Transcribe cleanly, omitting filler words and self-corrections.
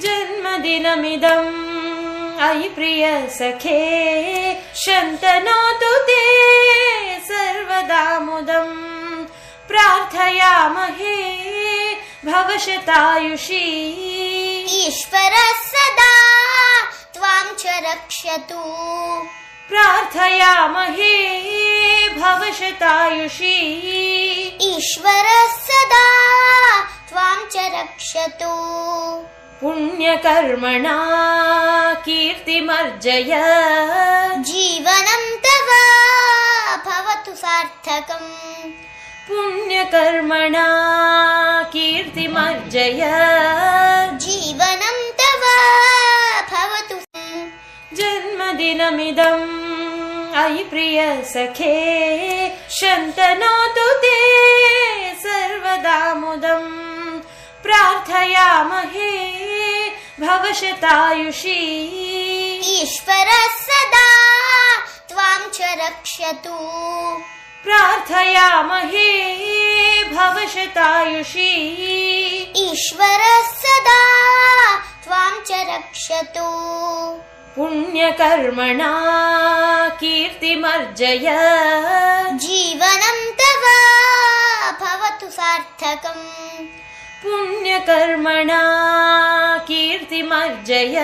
जन्मदिनमिदम् अयि प्रिय सखे शन्तनोतु ते सर्वदा मुदम् प्रार्थयामहे भवशतायुषी ईश्वरः सदा त्वां च रक्षतु प्रार्थयामहे भवशतायुषी ईश्वरः सदा त्वां च रक्षतु पुण्यकर्मणा कीर्तिमर्जय जीवनं तव भवतु सार्थकम् पुण्यकर्मणा कीर्तिमर्जय जीवनं तव भवतु जन्मदिनमिदम् अयि प्रिय सखे शन्तनोतु ते सर्वदा मुदम् प्रार्थयामहे भवशतायुषी ईश्वरः सदा त्वां च रक्षतु प्रार्थयामहे भवशतायुषी ईश्वरः सदा त्वां च रक्षतु पुण्यकर्मणा कीर्तिमर्जय जीवनं तव भवतु सार्थकम् पुण्यकर्मणा कीर्तिमर्जय